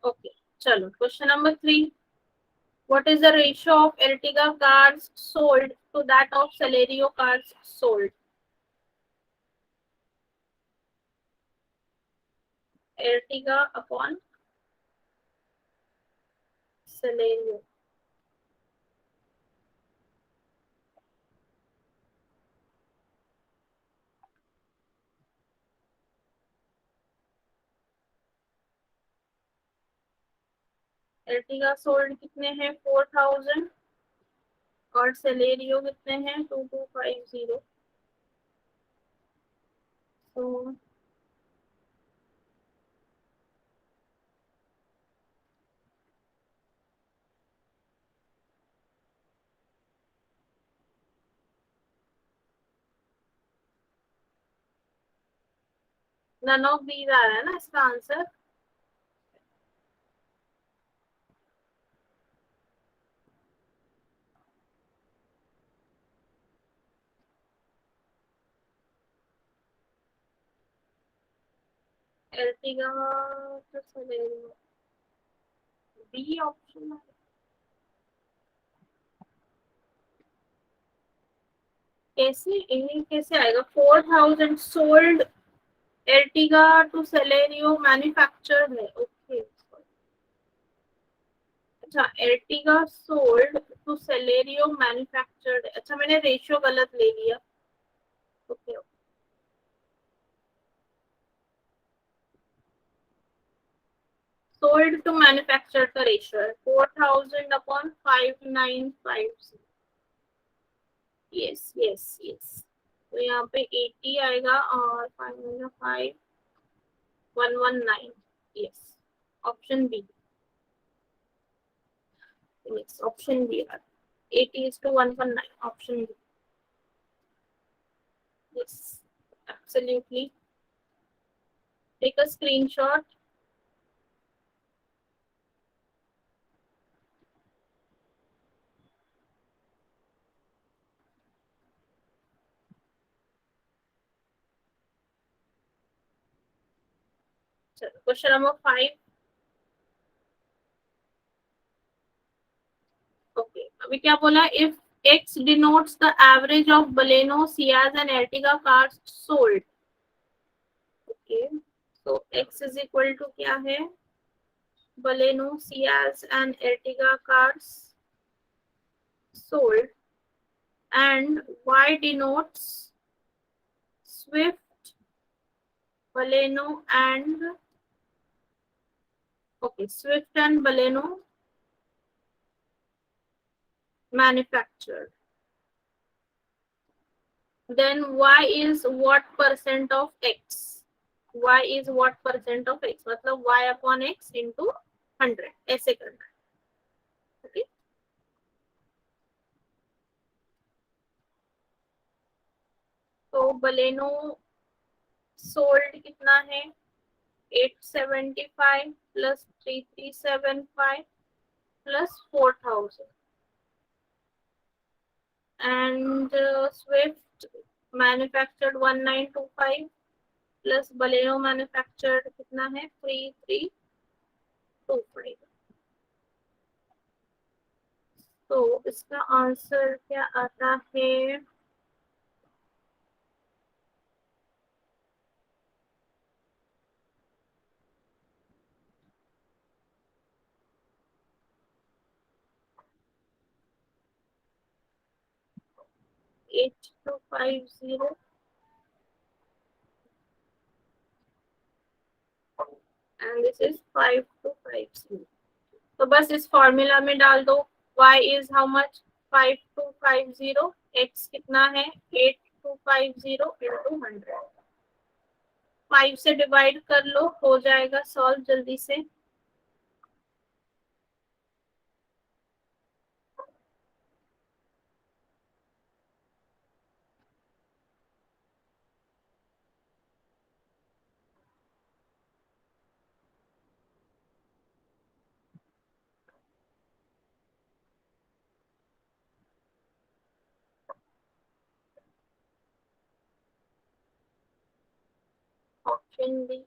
Okay, चलो question number 3, what is the ratio of Ertiga cars sold to that of Celerio cars sold? Ertiga upon Celerio. Ertiga sold कितने हैं, 4000, और Celerio कितने हैं, 2250। तो none of these आ रहा है ना इसका answer. Ertiga to Celerio, B option है। कैसे, इन्हें कैसे आएगा, 4000 sold Ertiga to Celerio manufactured है, ओके। अच्छा, Ertiga sold to Celerio manufactured, अच्छा मैंने रेशियो गलत ले लिया, ओके। सोल्ड टू मैन्युफैक्चर्ड का रेशियो है 4000 अपॉन 5950। यस यस यस, तो यहाँ पे 80 आएगा और 5119, yes, option B, yes option B, 80 is to 119, option B, yes, absolutely. Take a screenshot. चलो क्वेश्चन नंबर 5, ओके, अभी क्या बोला, if x denotes the average of Baleno, Ciaz and Ertiga cars sold, okay, so x is equal to क्या है, Baleno, Ciaz and Ertiga cars sold, and Y denotes Swift, Baleno and Swift and Baleno manufactured. Then Y is what percent of X? Y is what percent of X? मतलब Y upon X into 100 ऐसे करना है. Okay. तो Baleno sold कितना है? 875 plus 3375 plus 4000 and Swift manufactured 1925 plus Baleno manufactured कितना है? 3325. तो इसका आंसर क्या आता है? Eight two five zero and this is 5250. तो बस इस फॉर्मूला में डाल दो. y is how much? 5250. x कितना है? 8250 इंटू 100. 5 से डिवाइड कर लो, हो जाएगा सॉल्व जल्दी से. Option D.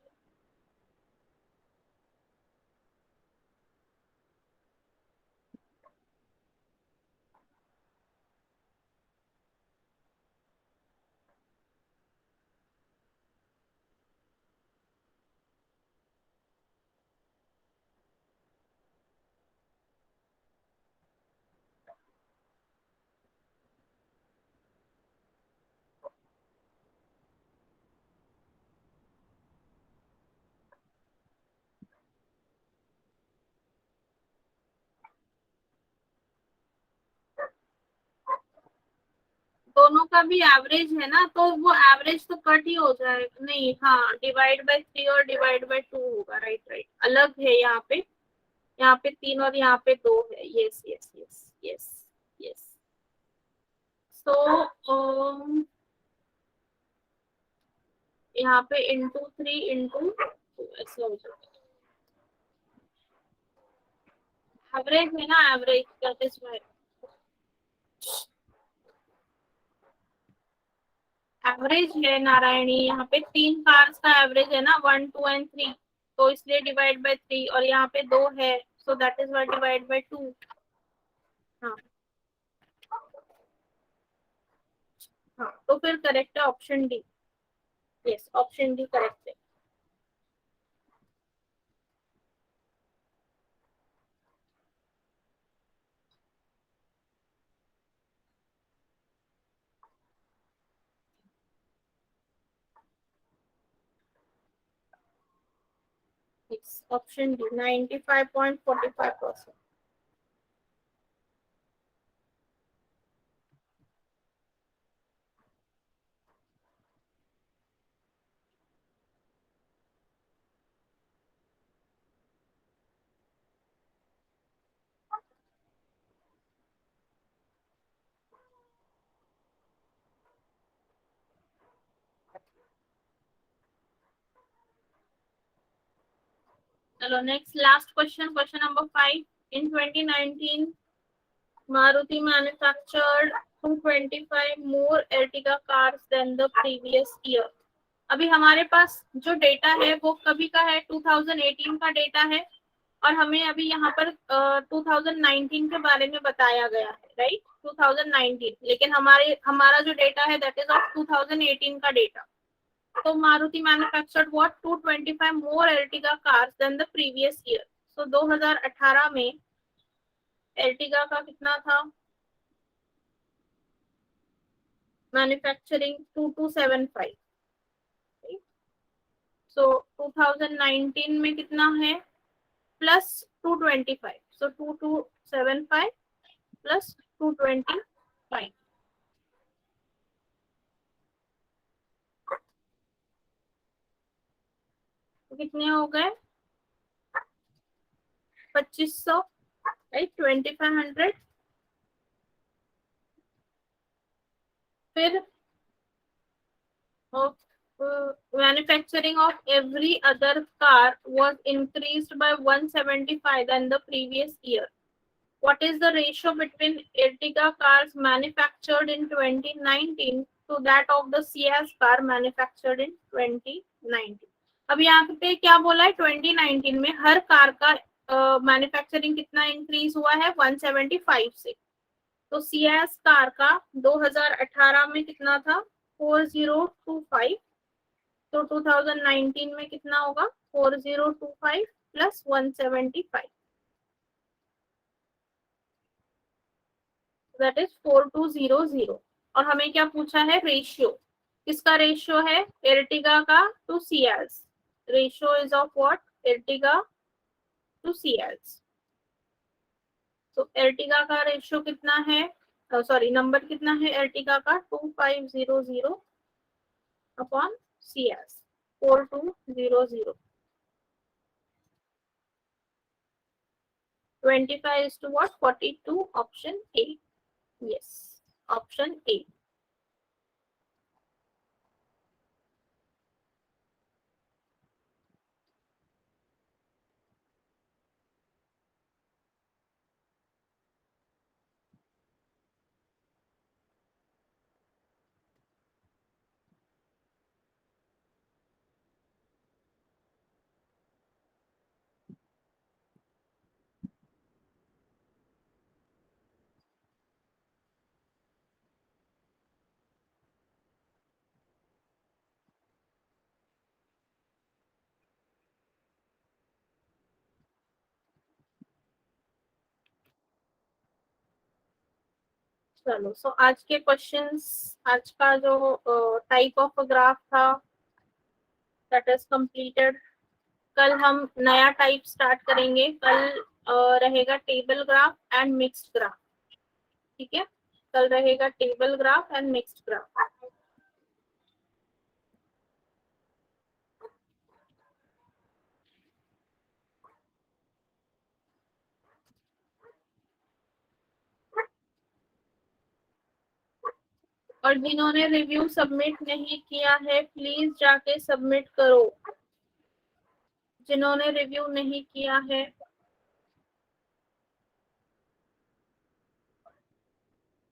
दोनों का भी एवरेज है ना, तो वो एवरेज तो कट ही हो जाएगा. नहीं, हाँ, डिवाइड बाय 3 और डिवाइड बाय 2 होगा. राइट राइट, अलग है यहाँ पे. यहाँ पे 3 और यहाँ पे 2 है. Yes yes yes yes yes. So यहाँ पे इंटू 3 इंटू 2 ऐसे हो जाएगा. एवरेज है ना, average. That is Y average है नारायणी. यहाँ पे 3 कार्स का एवरेज है ना, 1 2 एंड 3. तो इसलिए डिवाइड बाय 3 और यहाँ पे 2 है, so that is Y divide by 2. हाँ हाँ, तो फिर करेक्ट है option D. Yes, option D correct है. Yes, option D 95.45%. चलो next last question, question number 5. In 2019 Maruti manufactured 225 more Ertiga cars than the previous year. अभी हमारे पास जो डेटा है वो कभी का है? 2018 का डेटा है. और हमें अभी यहाँ पर 2019 के बारे में बताया गया है. राइट, 2019. लेकिन हमारा जो डेटा है दैट इज ऑफ 2018 का डेटा. तो Maruti manufactured what? 225 more Ertiga cars than the previous year. So 2018 में एर्टिगा का कितना था? मैन्युफैक्चरिंग 2275. सो 2019 में कितना है प्लस 225, सो 2275 प्लस 225. तो कितने हो गए 2500, राइट, 2500. फिर manufacturing of every other car was increased by 175 than the previous year. What is the ratio between Ertiga cars manufactured in 2019 to that of the Ciaz car manufactured in 2019? अब यहाँ पे क्या बोला है 2019 में हर कार का manufacturing कितना increase हुआ है 175 से. तो Ciaz कार का 2018 में कितना था 4025. तो 2019 में कितना होगा 4025 प्लस 175, दैट इज 4200. और हमें क्या पूछा है रेशियो, किसका रेशियो है एर्टिगा का to Ciaz. Ratio is of what Ertiga to Ciaz. तो एर्टिगा का रेशियो कितना है, सॉरी नंबर कितना है एर्टिगा का 2500 upon Ciaz 4200. 25 is to what 42, option A. Yes, option A. चलो सो आज के क्वेश्चंस, आज का जो टाइप ऑफ ग्राफ था दैट इज कंप्लीटेड. कल हम नया टाइप स्टार्ट करेंगे. कल रहेगा table graph and mixed graph. ठीक है, कल रहेगा table graph and mixed graph. और जिन्होंने रिव्यू सबमिट नहीं किया है प्लीज जाके सबमिट करो. जिन्होंने रिव्यू नहीं किया है